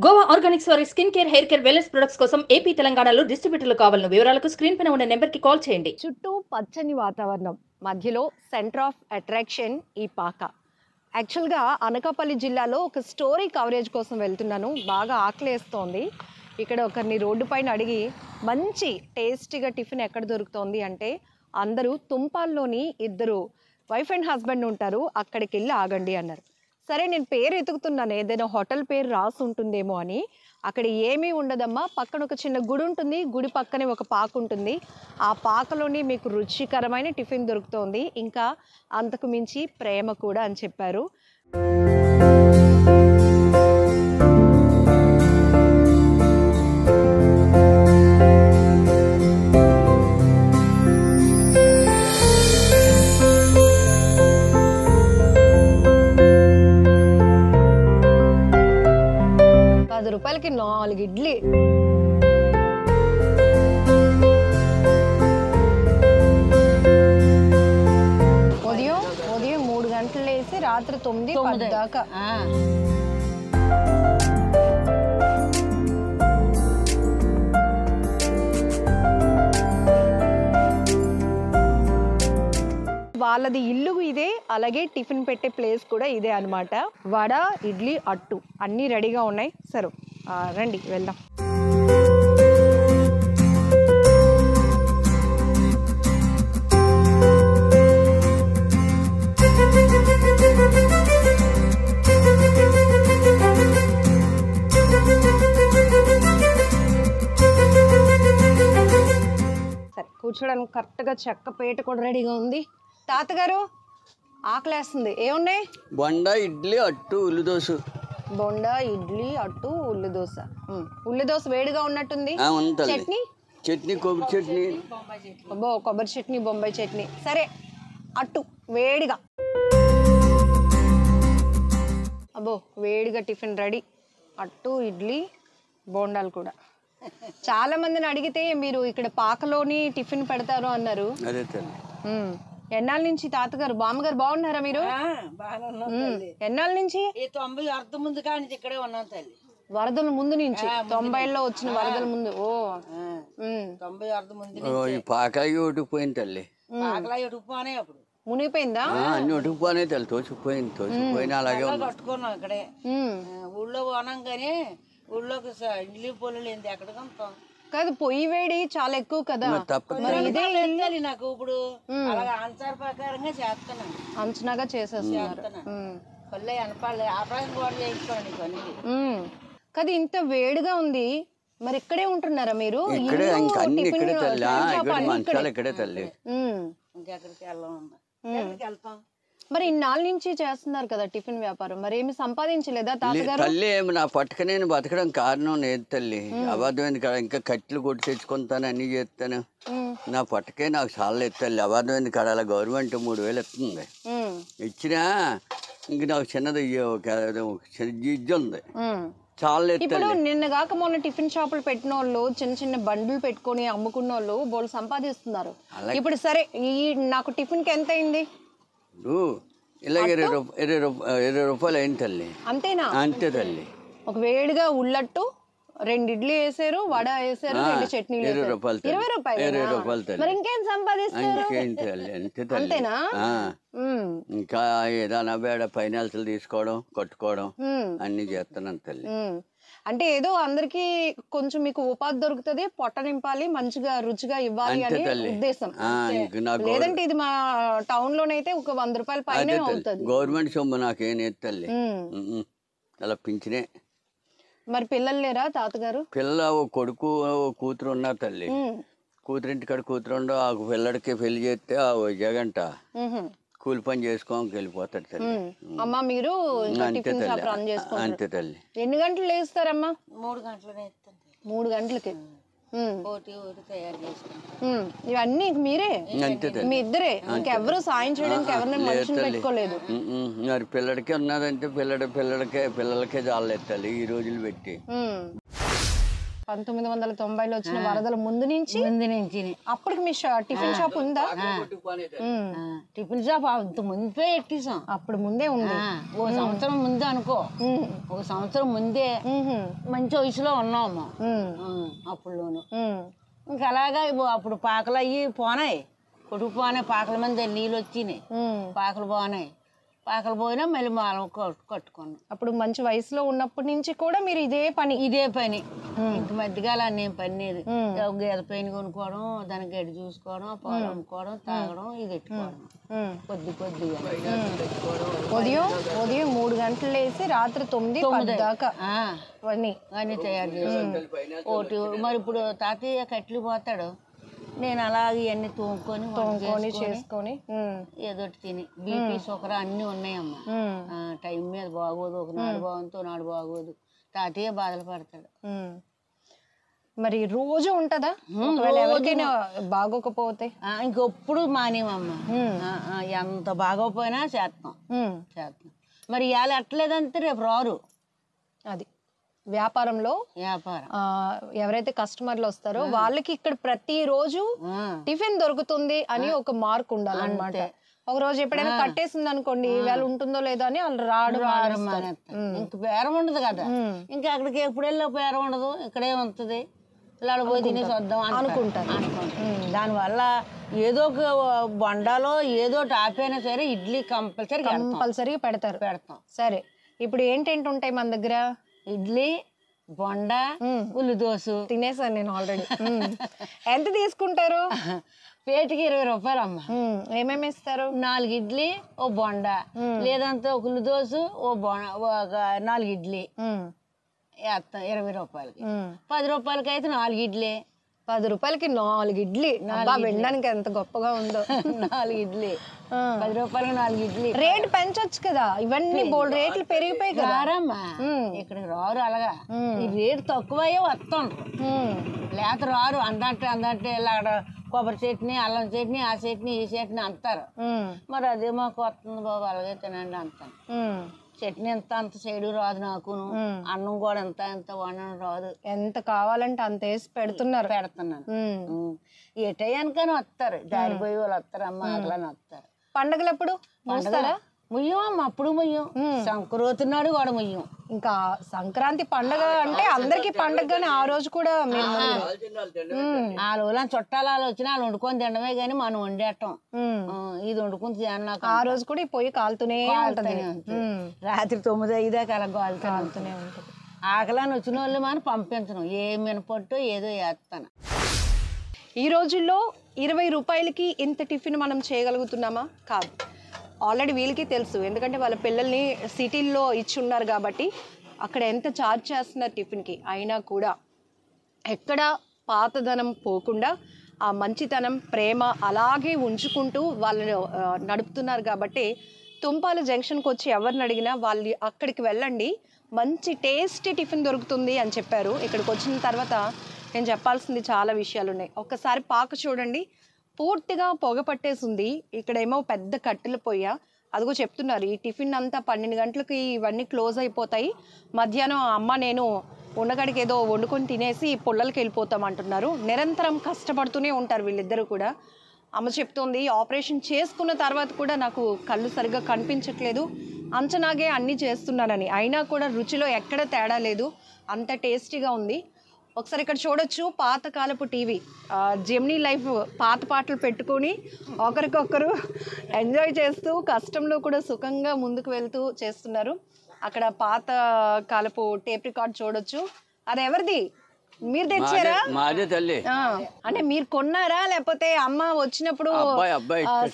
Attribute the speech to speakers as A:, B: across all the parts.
A: Goa Organics వారి skin care, hair care, wellness products కోసం AP, తెలంగాణలో డిస్ట్రిబ్యూటర్లు కావాలను వివరాలకు స్క్రీన్ పైన ఉన్న నెంబర్కి కాల్ చేయండి.
B: చుట్టూ పచ్చని వాతావరణం, మధ్యలో సెంటర్ ఆఫ్ అట్రాక్షన్ ఈ పాక. యాక్చువల్గా అనకాపల్లి జిల్లాలో ఒక స్టోరీ కవరేజ్ కోసం వెళ్తున్నాను. బాగా ఆకలేస్తోంది. ఇక్కడ ఒకరిని రోడ్డు పైన అడిగి మంచి టేస్టీగా టిఫిన్ ఎక్కడ దొరుకుతోంది అంటే అందరూ తుంపాల్లోని ఇద్దరు వైఫ్ అండ్ హస్బెండ్ ఉంటారు, అక్కడికి వెళ్ళి ఆగండి అన్నారు. సరే నేను పేరు ఎతుకుతున్నాను, ఏదైనా హోటల్ పేరు రాసి ఉంటుందేమో అని. అక్కడ ఏమీ ఉండదమ్మా, పక్కన ఒక చిన్న గుడి ఉంటుంది, గుడి పక్కనే ఒక పాక ఉంటుంది. ఆ పాకలోని మీకు రుచికరమైన టిఫిన్ దొరుకుతోంది, ఇంకా అంతకు మించి ప్రేమ కూడా అని చెప్పారు. రూపాయలకి 4 ఇడ్లీ. ఉదయం 3 గంటలు వేసి రాత్రి 9 దాకా. వాళ్ళది ఇల్లు ఇదే, అలాగే టిఫిన్ పెట్టే ప్లేస్ కూడా ఇదే అన్నమాట. వడ, ఇడ్లీ, అట్టు అన్నీ రెడీగా ఉన్నాయి. సరే రండి వెళ్దాం. సరే కూర్చోడానికి కరెక్ట్గా చెక్క పేట కూడా రెడీగా ఉంది. తాతగారు ఆకలేస్తుంది, ఏమున్నాయి?
C: బొండ, ఇడ్లీ, అట్టు, ఉల్లి దోశ.
B: బొండ, ఇడ్లీ, అట్టు, ఉల్లి దోశ. ఉల్లి దోశ వేడిగా ఉన్నట్టుంది. చట్నీ?
C: చట్నీ కొబ్బరి చట్నీ.
B: అబ్బో, కొబ్బరి చట్నీ, బొంబాయి చట్నీ. సరే అట్టు వేడిగా. అబ్బో వేడిగా టిఫిన్ రెడీ. అట్టు, ఇడ్లీ, బోండాలు కూడా. చాలా మందిని అడిగితే మీరు ఇక్కడ పాకలోని టిఫిన్ పెడతారు అన్నారు. ఎన్నాళ్ళ నుంచి తాతగారు, బామ్మగారు బాగున్నారా మీరు? ఎన్నాళ్ళ నుంచి?
D: 90 అర్థం ముందు కానీ ఇక్కడే ఉన్నాను తల్లి.
B: వరదల ముందు నుంచి? 90లో వచ్చిన వరదల ముందు. ఓ
D: 90 అర్థం ముందు
C: పాకాయి ఒటుకుపోయింది తల్లి.
D: పాకలా ఎటుకుపోనే అప్పుడు
C: మునిగిపోయిందా? అన్ని ఒటుకుపోనే తల్లి, తోచిపోయిన అలాగే
D: కట్టుకున్నాం ఇక్కడే. ఊళ్ళో పోనాం కానీ ఊళ్ళోకి ఇడ్లీ పొల్లు ఏంది ఎక్కడ కొంటాం
B: కాదు, పొయ్యి వేడి చాలా ఎక్కువ కదా.
D: ఇదే నాకు ఇప్పుడు అలాగే ఆన్సర్ ప్రకారంగా చేస్తున్నాను,
B: అంచనాగా చేసేస్తున్నారు.
D: పల్లె అనపాలి ఆపరేషన్ కూడా చేయించుకోండి పని.
B: కదా ఇంత వేడిగా ఉంది, మరి ఇక్కడే ఉంటున్నారా మీరు?
C: ఇక్కడే తల్లి.
D: ఇంకెక్కడికి వెళ్తాం.
B: మరి ఇన్నాళ్ళ నుంచి చేస్తున్నారు కదా టిఫిన్ వ్యాపారం, మరి ఏమి సంపాదించలేదా తాతగారు?
C: తల్లి ఏమి నా పట్టుక నేను బతకడం కారణం లేదు తల్లి. అబద్ధమైంది కదా, ఇంకా కట్టెలు కొట్టి తెచ్చుకుంటాను, అన్ని చేస్తాను. నా పట్టుకే నాకు చాలా లేదు తల్లి. అబద్ధమైంది కదా, అలా గవర్నమెంట్ 3000 ఇస్తుంది. ఇచ్చినా ఇంక నాకు చిన్నది జిజ్జు ఉంది, చాలా.
B: ఇప్పుడు నిన్న కాక మొన్న టిఫిన్ షాపులు పెట్టిన వాళ్ళు, చిన్న చిన్న బండ్లు పెట్టుకొని అమ్ముకున్న వాళ్ళు బోళ్ళు సంపాదిస్తున్నారు. ఇప్పుడు సరే ఈ నాకు టిఫిన్ కి ఎంత అయింది?
C: ఇలాగ 20 రూపాయలు అయింది తల్లి.
B: అంతేనా?
C: అంతే తల్లి.
B: ఒక వేడిగా ఉల్లట్టు, 2 ఇడ్లీ వేసారు, వడ వేసారు, 2 చట్నీలు.
C: 20 రూపాయలు.
B: 20 రూపాయలు తల్లి. మరి ఇంకేం సంపాదిస్తారు? అంతేనా?
C: ఇంకా ఏదైనా బేడ ఫైనాన్సులు తీసుకోవడం, కట్టుకోవడం అన్ని చేస్తున్నాను తల్లి.
B: అంటే ఏదో అందరికి కొంచెం మీకు ఉపాధి దొరుకుతుంది, పొట్ట నింపాలి, మంచిగా రుచిగా ఇవ్వాలి అనే ఉద్దేశం. లేదంటే ఇది మా టౌన్ లోనైతే ఒక 100 రూపాయల పైన అవుతుంది.
C: గవర్నమెంట్ సొమ్ము నాకేం తల్లి, అలా పింఛనే.
B: మరి పిల్లలు లేరా తాతగారు?
C: పిల్ల ఓ కొడుకు ఓ కూతురు ఉన్నారు తల్లి. కూతురింటికాడ కూతురుండో, ఆ పిల్లడికి పెళ్లి చేస్తే ఆ జగంట కూలి పని చేసుకోడానికి వెళ్ళిపోతాడు తల్లి.
B: అమ్మా మీరు టిఫిన్ షాప్ రన్ చేసుకుంటారు.
C: అంతే తల్లి.
B: ఎన్ని గంటలు లేస్తారమ్మా?
D: 3 గంటలనే ఇస్తాను.
B: 3 గంటలకి
D: ఓటి తయారు చేసుకుంటాం.
B: ఇవన్నీ మీరే? మీ ఇద్దరే? ఇంకెవరు సాయం చేయడానికి ఎవరిని మనుషులు పెట్టుకోలేదు?
C: మరి పిల్లడికి ఉన్నదంటే పిల్లలకే జాలేదు తల్లి ఈ రోజులు పెట్టి.
B: 1990లో వచ్చిన వరదల ముందు నుంచి అప్పటికి మీ టిఫిన్ షాప్ ఉందా?
D: టిఫిన్ షాప్ అంత ముందే ఎట్టేసాం.
B: అప్పుడు ముందే ఉంది.
D: ఓ సంవత్సరం ముందే అనుకో, ఒక సంవత్సరం ముందే మంచి వయసులో ఉన్నాము అప్పుడులోను. ఇంకా అలాగా అప్పుడు పాకలు అయ్యి పోనాయి, కొట్టుకుపోనాయి. పాకల మీద నీళ్ళు వచ్చినాయి, పాకలు పోనాయి. పాకలు పోయినా మళ్ళీ మాల కట్టుకున్నాం.
B: అప్పుడు మంచి వయసులో ఉన్నప్పటి నుంచి కూడా మీరు ఇదే పని
D: ఇంక మధ్యకాల నేను పనిది గేదె పైన కొనుక్కోవడం, దానికి గడ్డి చూసుకోవడం, పాలు అమ్ముకోవడం, తాగడం, ఇది పెట్టుకోవడం కొద్దిగా.
B: ఉదయం 3 గంటలు వేసి రాత్రి 9 దాకా
D: అన్నీ తయారు చేసి ఒకటి. మరి ఇప్పుడు తాతయ్య కట్లు పోతాడు, నేను అలాగే ఇవన్నీ తోముకొని చేసుకొని ఏదోటి తిని బీపీ షుగర్ అన్నీ ఉన్నాయమ్మా. టైం మీద బాగోదు, ఒకనాడు బాగుంది, నాడు బాగోదు. తాతయ్య బాధలు పడతాడు.
B: మరి రోజు ఉంటదా ఎవరికైనా బాగోకపోతే?
D: ఇంకెప్పుడు మానేమమ్మా, ఎంత బాగోపోయినా చేస్తాం. మరి ఇవాళ ఎట్టలేదంటే రేపు రారు.
B: అది వ్యాపారంలో ఎవరైతే కస్టమర్లు వస్తారో వాళ్ళకి ఇక్కడ ప్రతి రోజు టిఫిన్ దొరుకుతుంది అని ఒక మార్క్ ఉండాలన్నమాట. ఒక రోజు ఎప్పుడైనా కట్టేసింది అనుకోండి, ఇవాళ ఉంటుందో లేదో అని వాళ్ళు రాడు.
D: ఇంకా బేరం ఉండదు కదా, ఇంకా అక్కడికి ఎప్పుడు వెళ్ళి బేరం ఉండదు, ఇక్కడే ఉంటుంది. ఇలా పోయి తినేసి వద్దాం అనుకుంటారు. దానివల్ల ఏదో ఒక బొండాలో ఏదో టాపైనా సరే ఇడ్లీ కంపల్సరీగా పెడతాం.
B: సరే, ఇప్పుడు ఏంటేంటి ఉంటాయి మన దగ్గర?
D: ఇడ్లీ, బొండ, ఉల్లి దోశ.
B: తినేసాను నేను ఆల్రెడీ. ఎంత తీసుకుంటారు?
D: పేటికి 20 రూపాయలు అమ్మ.
B: ఏమేమి ఇస్తారు?
D: 4 ఇడ్లీ, ఓ బొండ, లేదంటే ఒక ఉల్లి దోశ, ఒక 4 ఇడ్లీ వేస్తాం 20 రూపాయలకి. 10 రూపాయలకి అయితే 4 ఇడ్లీ.
B: 10 రూపాయలకి 4 ఇడ్లీ వినడానికి ఎంత గొప్పగా ఉందో.
D: 4 ఇడ్లీ 10 రూపాయలకి 4 ఇడ్లీ.
B: రేటు పెంచొచ్చు కదా, ఇవన్నీ బోల్డ్ రేట్లు పెరిగిపోయి
D: కదారమ్మా. ఇక్కడికి రారు, అలాగా ఈ రేటు తక్కువయ్యే వస్తుండ్రు, లేత రారు. అందంటే అక్కడ కొబ్బరి చట్నీ, అల్లం చట్నీ, ఆ చట్నీ, ఈ చట్నీ అంటారు. మరి అదే మాకు వస్తుంది బాబు, అలాగే తినండి అంటాను. చట్నీ అంత సైడు రాదు నాకును, అన్నం కూడా ఎంత వండడం రాదు.
B: ఎంత కావాలంటే అంత వేసి పెడుతున్నాను.
D: ఏ టయానికని వస్తారు, దారిపోయి వాళ్ళు వస్తారు, అమ్మ అట్లని వస్తారు.
B: పండగలప్పుడు
D: ముయ్యం అమ్మ, అప్పుడు ముయ్యం. సంక్రాంతి నాడు కూడా ముయ్యం.
B: ఇంకా సంక్రాంతి పండగ అంటే అందరికి పండగ, కానీ ఆ రోజు కూడా
D: ఆ రోజుల చుట్టాలు వాళ్ళు వచ్చినా వాళ్ళు వండుకొని తినడమే గానీ మనం వండేటం. ఇది వండుకుని తిన్నాక
B: ఆ రోజు కూడా పొయ్యి కాలుతూనే ఉంటుంది.
D: రాత్రి 9-5 దాకా అలా కాలుతూనే ఉంటుంది. ఆకలని వచ్చిన వాళ్ళు మనం పంపించను, ఏ మినపట్టు ఏదో వేస్తాను.
B: ఈ రోజుల్లో 20 రూపాయలకి ఇంత టిఫిన్ మనం చేయగలుగుతున్నామా? కాదు. ఆల్రెడీ వీళ్ళకి తెలుసు, ఎందుకంటే వాళ్ళ పిల్లల్ని సిటీల్లో ఇచ్చి ఉన్నారు కాబట్టి అక్కడ ఎంత ఛార్జ్ చేస్తున్నారు టిఫిన్కి. అయినా కూడా ఎక్కడ పాతదనం పోకుండా ఆ మంచితనం, ప్రేమ అలాగే ఉంచుకుంటూ వాళ్ళు నడుపుతున్నారు. కాబట్టి తుంపాల జంక్షన్కి వచ్చి ఎవరిని అడిగినా వాళ్ళు అక్కడికి వెళ్ళండి, మంచి టేస్టీ టిఫిన్ దొరుకుతుంది అని చెప్పారు. ఇక్కడికి వచ్చిన తర్వాత నేను చెప్పాల్సింది చాలా విషయాలు ఉన్నాయి. ఒక్కసారి పాక చూడండి, పూర్తిగా పొగ పట్టేసింది. ఇక్కడేమో పెద్ద కట్టెల పొయ్య. అదిగో చెప్తున్నారు ఈ టిఫిన్ అంతా 12 గంటలకి ఇవన్నీ క్లోజ్ అయిపోతాయి, మధ్యాహ్నం అమ్మ నేను ఉండగడికి ఏదో వండుకొని తినేసి పుల్లలకి వెళ్ళిపోతాం అంటున్నారు. నిరంతరం కష్టపడుతూనే ఉంటారు వీళ్ళిద్దరూ కూడా. అమ్మ చెప్తోంది ఆపరేషన్ చేసుకున్న తర్వాత కూడా నాకు కళ్ళు సరిగ్గా కనిపించట్లేదు, అంచనాగే అన్నీ చేస్తున్నానని. అయినా కూడా రుచిలో ఎక్కడ తేడా లేదు, అంత టేస్టీగా ఉంది. ఒకసారి ఇక్కడ చూడొచ్చు పాతకాలపు టీవీ, జెమినీ లైఫ్ పాత పాటలు పెట్టుకొని ఒకరికొకరు ఎంజాయ్ చేస్తూ కష్టంలో కూడా సుఖంగా ముందుకు వెళ్తూ చేస్తున్నారు. అక్కడ పాత కాలపు టేప్ రికార్డ్ చూడొచ్చు. అది ఎవరిది? మీరు తెచ్చారా? అంటే మీరు కొన్నారా లేకపోతే అమ్మ వచ్చినప్పుడు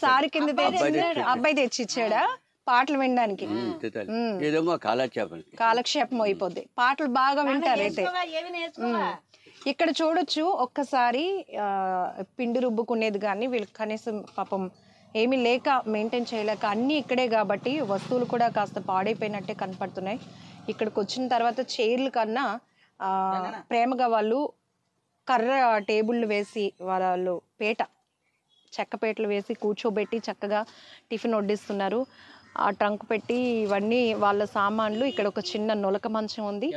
B: సారి కింద అబ్బాయి తెచ్చిచ్చాడా పాటలు వినడానికి? కాలక్షేపం అయిపోద్ది, పాటలు బాగా వింటారు అయితే. ఇక్కడ చూడొచ్చు ఒక్కసారి పిండి రుబ్బుకునేది కానీ వీళ్ళకి కనీసం పాపం ఏమీ లేక మెయింటైన్ చేయలేక అన్నీ ఇక్కడే కాబట్టి వస్తువులు కూడా కాస్త పాడైపోయినట్టే కనపడుతున్నాయి. ఇక్కడికి వచ్చిన తర్వాత చైర్లు కన్నా ప్రేమగా వాళ్ళు కర్ర టేబుళ్ళు వేసి వాళ్ళు చెక్కపేటలు వేసి కూర్చోబెట్టి చక్కగా టిఫిన్ వడ్డిస్తున్నారు. ఆ ట్రంక్ పెట్టి ఇవన్నీ వాళ్ళ సామాన్లు. ఇక్కడ ఒక చిన్న నొలక మంచం ఉంది.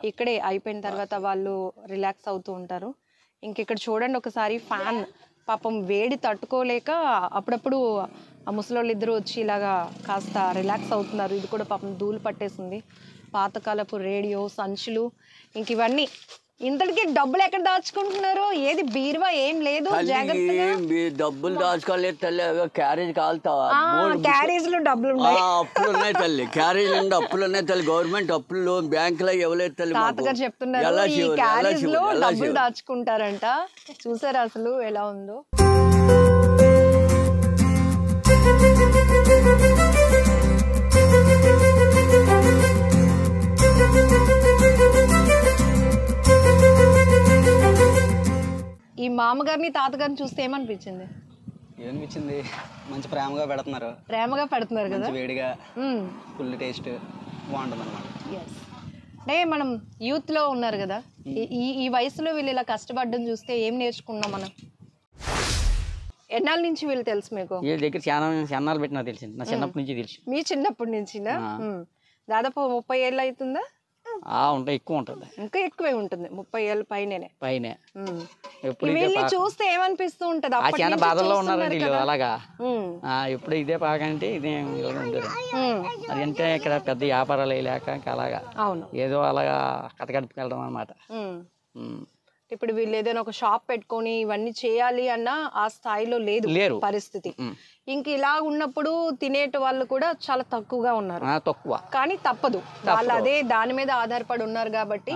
B: ఇక్కడే అయిపోయిన తర్వాత వాళ్ళు రిలాక్స్ అవుతూ ఉంటారు. ఇంక ఇక్కడ చూడండి ఒకసారి ఫ్యాన్, పాపం వేడి తట్టుకోలేక అప్పుడప్పుడు ఆ ముసలోళ్ళు ఇద్దరు వచ్చి ఇలాగా కాస్త రిలాక్స్ అవుతున్నారు. ఇది కూడా పాపం ధూళి పట్టేసింది. పాతకాలపు రేడియో, సంచులు, ఇంక ఇవన్నీ. ఇంతటికి డబ్బులు ఎక్కడ దాచుకుంటున్నారు? ఏది బీరువా ఏం లేదు, జాగ్రత్తగా
C: డబ్బులు దాచుకోలేదు తల్లి. క్యారేజ్ కాలుతావా?
B: క్యారేజ్ లో డబ్బులు ఉన్నాయి.
C: అప్పులు ఉన్నాయి తల్లి, క్యారేజ్ నుండి అప్పులు ఉన్నాయి తల్లి. గవర్నమెంట్ అప్పులు బ్యాంకులో ఇవ్వలేదు తల్లి.
B: తాతగారు చెప్తున్నారు ఈ క్యారేజ్ లో డబ్బులు దాచుకుంటారంట. చూసారా అసలు ఎలా ఉందో? ఈ మామగారిని తాతగారిని చూస్తే ఏమనిపించింది?
E: ఏమనిపించింది? మంచి ప్రేమగా పెడుతున్నారు.
B: ప్రేమగా పెడుతున్నారు కదా,
E: వేడిగా, ఫుల్ టేస్ట్ బాగుంటుంది అనమాట.
B: అంటే మనం యూత్ లో ఉన్నారు కదా, ఈ వయసులో వీళ్ళు ఇలా కష్టపడడం చూస్తే ఏం నేర్చుకున్నాం మనం? ఎన్నాళ్ళ నుంచి వీళ్ళు తెలుసు మీకు?
E: వీళ్ళ దగ్గర చాలా పెట్టినా తెలిసింది, నా చిన్నప్పటి నుంచి తెలుసు.
B: మీ చిన్నప్పటి నుంచి? దాదాపు 30 ఏళ్ళు అవుతుందా?
E: ఉంటాయి, ఎక్కువ ఉంటుంది.
B: ఇంకా ఎక్కువే ఉంటుంది, 30 ఏళ్ళ పైనే.
E: ఎప్పుడు
B: చూస్తే ఏమనిపిస్తూ ఉంటది?
E: చాలా బాధల్లో ఉన్నారండి వీళ్ళు. అలాగా ఎప్పుడు ఇదే బాగంటే ఇదే ఉంటారు. అదంటే ఇక్కడ పెద్ద వ్యాపారాలు లేక అలాగా ఏదో అలాగా కథగడిపి అనమాట.
B: ఇప్పుడు వీళ్ళు ఏదైనా ఒక షాప్ పెట్టుకొని ఇవన్నీ చేయాలి అన్న ఆ స్థాయిలో లేదు పరిస్థితి. ఇంక ఇలా ఉన్నప్పుడు తినేట వాళ్ళు కూడా చాలా తక్కువగా ఉన్నారు.
E: తక్కువ,
B: కానీ తప్పదు, వాళ్ళు అదే దాని మీద ఆధారపడి ఉన్నారు కాబట్టి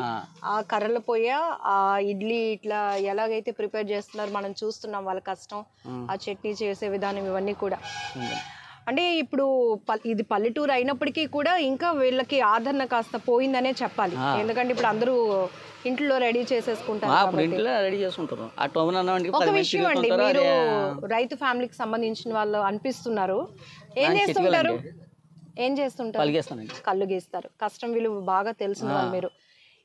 B: ఆ కర్రల పొయ్య, ఆ ఇడ్లీ ఇట్లా ఎలాగైతే ప్రిపేర్ చేస్తున్నారు మనం చూస్తున్నాం, వాళ్ళ కష్టం, ఆ చట్నీ చేసే విధానం, ఇవన్నీ కూడా. అంటే ఇప్పుడు ఇది పల్లెటూరు అయినప్పటికీ కూడా ఇంకా వీళ్ళకి ఆదరణ కాస్త పోయిందనే చెప్పాలి. ఎందుకంటే ఇప్పుడు అందరూ ఇంట్లో రెడీ చేసేసుకుంటారు. ఒక విషయం అండి, మీరు రైతు ఫ్యామిలీకి సంబంధించిన వాళ్ళు అనిపిస్తున్నారు. ఏం చేస్తుంటారు? కళ్ళు గీస్తారు. కష్టం విలువ బాగా తెలిసిన వాళ్ళు మీరు.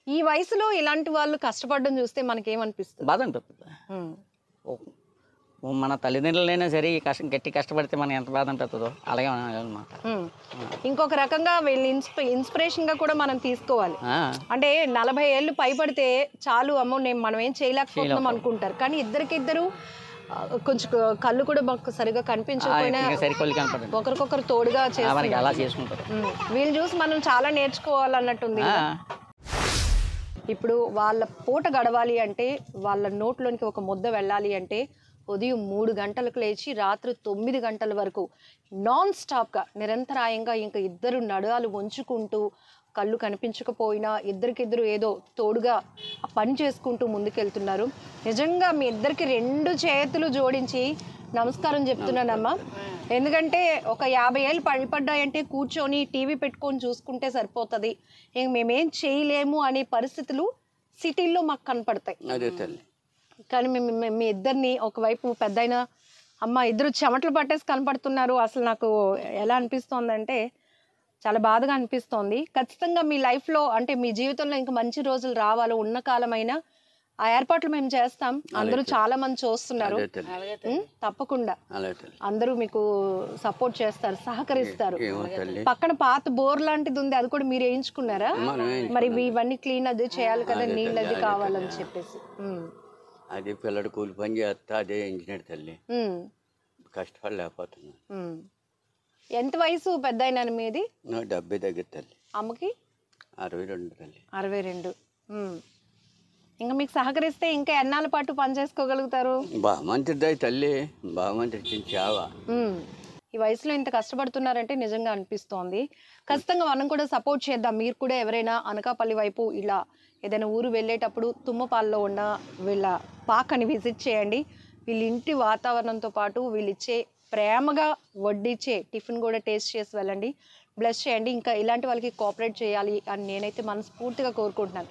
B: ఈ వయసులో ఇలాంటి వాళ్ళు కష్టపడడం చూస్తే మనకేమనిపిస్తుంది?
E: బాధ అనిపిస్తుంది. మన తల్లిదండ్రులైనా సరే ఈ గట్టి కష్టపడితే మనం ఎంత బాధ అనిపిస్తుందో అలాగే అనమాట.
B: ఇంకొక రకంగా వీళ్ళు ఇన్స్పిరేషన్ గా కూడా మనం తీసుకోవాలి. అంటే 40 ఏళ్ళు పైపడితే చాలు, అమ్మో మనం ఏం చేయలేకపోతున్నాం అనుకుంటారు. కానీ ఇద్దరికిద్దరు కొంచెం కళ్ళు కూడా మాకు సరిగా కనిపించకపోయినా ఒకరికొకరు తోడుగా
E: చేసుకుంటారు.
B: వీళ్ళు చూసి మనం చాలా నేర్చుకోవాలన్నట్టుంది. ఇప్పుడు వాళ్ళ పూట గడవాలి అంటే, వాళ్ళ నోట్లోనికి ఒక ముద్ద వెళ్ళాలి అంటే ఉదయం 3 గంటలకు లేచి రాత్రి 9 గంటల వరకు నాన్ స్టాప్గా నిరంతరాయంగా ఇంకా ఇద్దరు నడుాలు వంచుకుంటూ, కళ్ళు కనిపించకపోయినా ఇద్దరికిద్దరు ఏదో తోడుగా పని చేసుకుంటూ ముందుకెళ్తున్నారు. నిజంగా మీ ఇద్దరికి 2 చేతులు జోడించి నమస్కారం చెప్తున్నానమ్మా. ఎందుకంటే ఒక 50 ఏళ్ళు పడిపడ్డాయంటే కూర్చొని టీవీ పెట్టుకొని చూసుకుంటే సరిపోతుంది, ఇంక మేమేం చేయలేము అనే పరిస్థితులు సిటీల్లో మాకు కనపడతాయి. కానీ మీ ఇద్దరిని ఒకవైపు పెద్దయినా అమ్మ ఇద్దరు చెమటలు పట్టేసి కనపడుతున్నారు. అసలు నాకు ఎలా అనిపిస్తోందంటే చాలా బాధగా అనిపిస్తోంది. ఖచ్చితంగా మీ లైఫ్లో అంటే మీ జీవితంలో ఇంకా మంచి రోజులు రావాలో ఉన్న కాలమైనా ఆ ఏర్పాట్లు మేము చేస్తాం. అందరూ చాలా మంది చూస్తున్నారు, తప్పకుండా అందరూ మీకు సపోర్ట్ చేస్తారు, సహకరిస్తారు. పక్కన పాత బోర్ లాంటిది ఉంది, అది కూడా మీరు వేయించుకున్నారా? మరి ఇవన్నీ క్లీన్ అది చేయాలి కదా, నీళ్ళు అది కావాలని చెప్పేసి.
C: అదే పిల్లడు కూలి పని చేస్తా అదే ఇంజనీర్ తల్లి, కష్టపడలేకపోతున్నా.
B: ఎంత వయసు పెద్ద అయినా మీది?
C: 70 దగ్గర తల్లి.
B: అమ్మకి
C: 62 తల్లి.
B: 62. ఇంకా మీకు సహకరిస్తే ఇంకా ఎన్నాళ్ళ పాటు పని చేసుకోగలుగుతారు?
C: బామంతిద్దా తల్లి, బామంతి చావా.
B: ఈ వయసులో ఇంత కష్టపడుతున్నారంటే నిజంగా అనిపిస్తోంది. ఖచ్చితంగా మనం కూడా సపోర్ట్ చేద్దాం. మీరు కూడా ఎవరైనా అనకాపల్లి వైపు ఇలా ఏదైనా ఊరు వెళ్ళేటప్పుడు తుమ్మపాల్లో ఉన్న వీళ్ళ పాకని విజిట్ చేయండి. వీళ్ళ ఇంటి వాతావరణంతో పాటు వీళ్ళిచ్చే ప్రేమగా వడ్డిచ్చే టిఫిన్ కూడా టేస్ట్ చేసి వెళ్ళండి, బ్లెస్ చేయండి. ఇంకా ఇలాంటి వాళ్ళకి కోఆపరేట్ చేయాలి అని నేనైతే మనస్ఫూర్తిగా కోరుకుంటున్నాను.